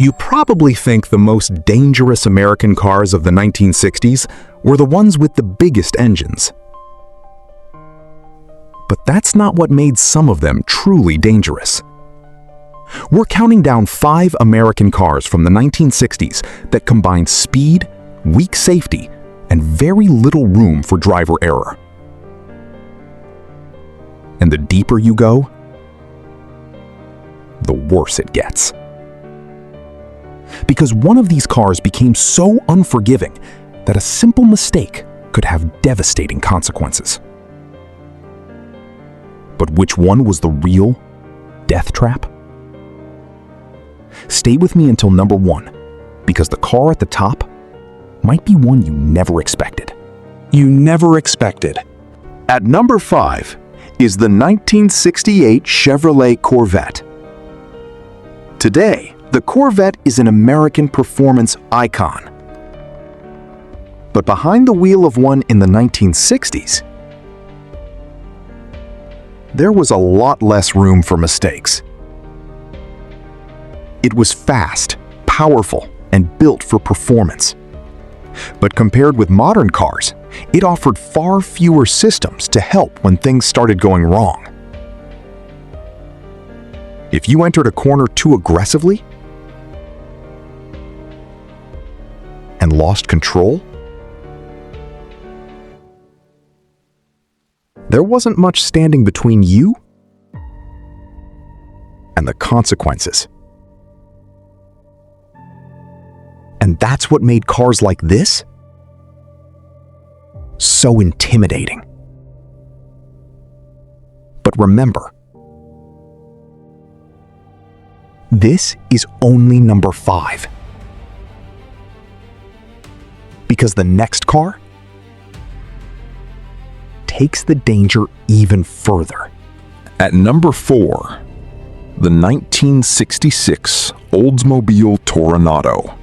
You probably think the most dangerous American cars of the 1960s were the ones with the biggest engines. But that's not what made some of them truly dangerous. We're counting down 5 American cars from the 1960s that combined speed, weak safety, and very little room for driver error. And the deeper you go, the worse it gets. Because one of these cars became so unforgiving that a simple mistake could have devastating consequences. But which one was the real death trap? Stay with me until number 1, because the car at the top might be one you never expected. At number 5 is the 1968 Chevrolet Corvette. Today, the Corvette is an American performance icon. But behind the wheel of one in the 1960s, there was a lot less room for mistakes. It was fast, powerful, and built for performance. But compared with modern cars, it offered far fewer systems to help when things started going wrong. If you entered a corner too aggressively and lost control, there wasn't much standing between you and the consequences. And that's what made cars like this so intimidating. But remember, this is only number 5. Because the next car takes the danger even further. At number 4, the 1966 Oldsmobile Toronado.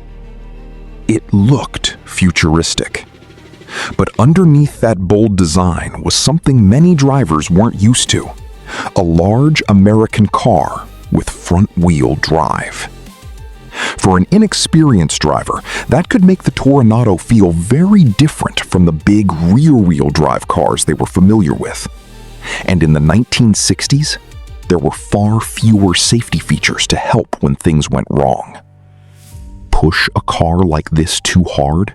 It looked futuristic. But underneath that bold design was something many drivers weren't used to: a large American car with front-wheel drive. For an inexperienced driver, that could make the Toronado feel very different from the big rear-wheel drive cars they were familiar with. And in the 1960s, there were far fewer safety features to help when things went wrong. Push a car like this too hard,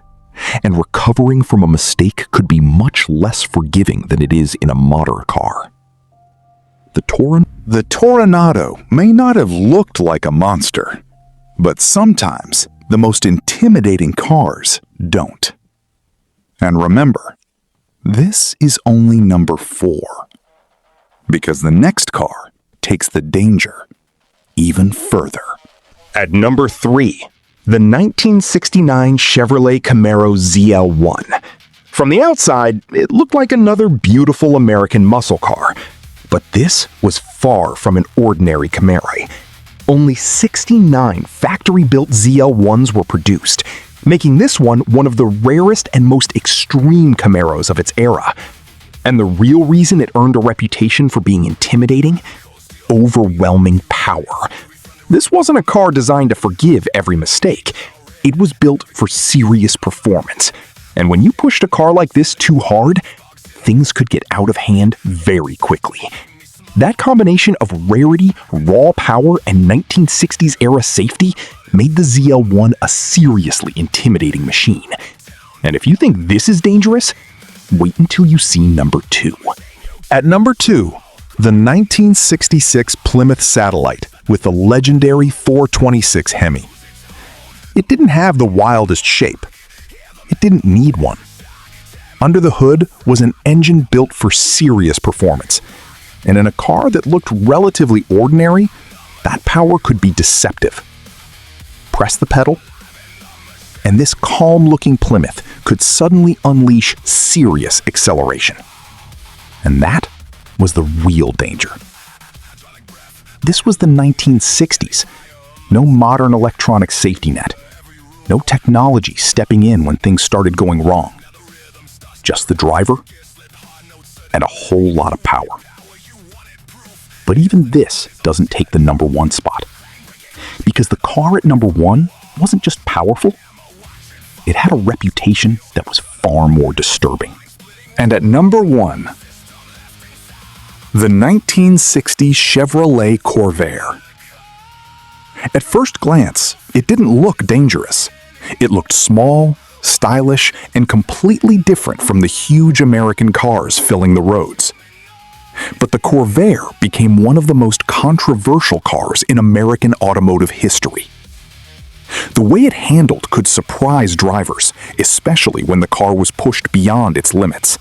and recovering from a mistake could be much less forgiving than it is in a modern car. The Toronado may not have looked like a monster, but sometimes the most intimidating cars don't. And remember, this is only number 4, because the next car takes the danger even further. At number 3, the 1969 Chevrolet Camaro ZL1. From the outside, it looked like another beautiful American muscle car, but this was far from an ordinary Camaro. Only 69 factory-built ZL1s were produced, making this one of the rarest and most extreme Camaros of its era. And the real reason it earned a reputation for being intimidating? Overwhelming power. This wasn't a car designed to forgive every mistake. It was built for serious performance. And when you pushed a car like this too hard, things could get out of hand very quickly. That combination of rarity, raw power, and 1960s era safety made the ZL1 a seriously intimidating machine. And if you think this is dangerous, wait until you see number 2. At number 2, the 1966 Plymouth Satellite with the legendary 426 Hemi. It didn't have the wildest shape. It didn't need one. Under the hood was an engine built for serious performance. And in a car that looked relatively ordinary, that power could be deceptive. Press the pedal, and this calm-looking Plymouth could suddenly unleash serious acceleration. And that was the real danger. This was the 1960s. No modern electronic safety net. No technology stepping in when things started going wrong. Just the driver and a whole lot of power. But even this doesn't take the number 1 spot. Because the car at number 1 wasn't just powerful, it had a reputation that was far more disturbing. And at number 1, the 1960 Chevrolet Corvair. At first glance, it didn't look dangerous. It looked small, stylish, and completely different from the huge American cars filling the roads. But the Corvair became one of the most controversial cars in American automotive history. The way it handled could surprise drivers, especially when the car was pushed beyond its limits.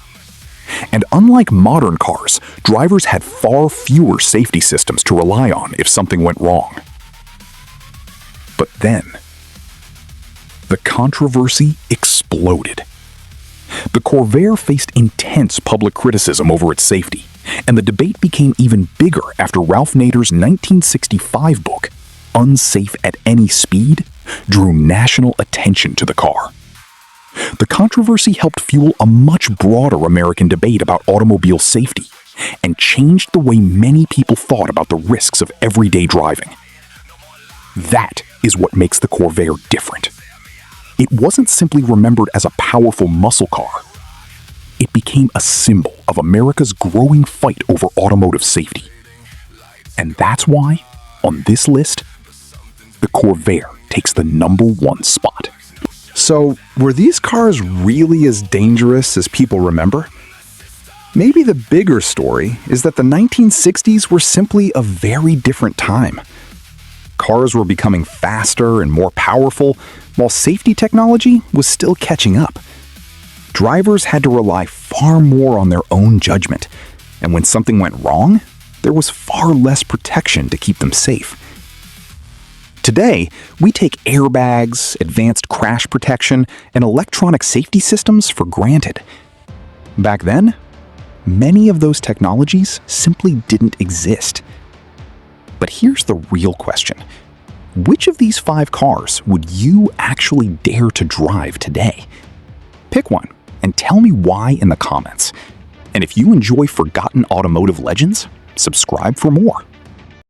And unlike modern cars, drivers had far fewer safety systems to rely on if something went wrong. But then, the controversy exploded. The Corvair faced intense public criticism over its safety, and the debate became even bigger after Ralph Nader's 1965 book, Unsafe at Any Speed, drew national attention to the car. The controversy helped fuel a much broader American debate about automobile safety and changed the way many people thought about the risks of everyday driving. That is what makes the Corvair different. It wasn't simply remembered as a powerful muscle car. It became a symbol of America's growing fight over automotive safety. And that's why, on this list, the Corvair takes the number 1 spot. So, were these cars really as dangerous as people remember? Maybe the bigger story is that the 1960s were simply a very different time. Cars were becoming faster and more powerful, while safety technology was still catching up. Drivers had to rely far more on their own judgment, and when something went wrong, there was far less protection to keep them safe. Today, we take airbags, advanced crash protection, and electronic safety systems for granted. Back then, many of those technologies simply didn't exist. But here's the real question. Which of these 5 cars would you actually dare to drive today? Pick one and tell me why in the comments. And if you enjoy forgotten automotive legends, subscribe for more.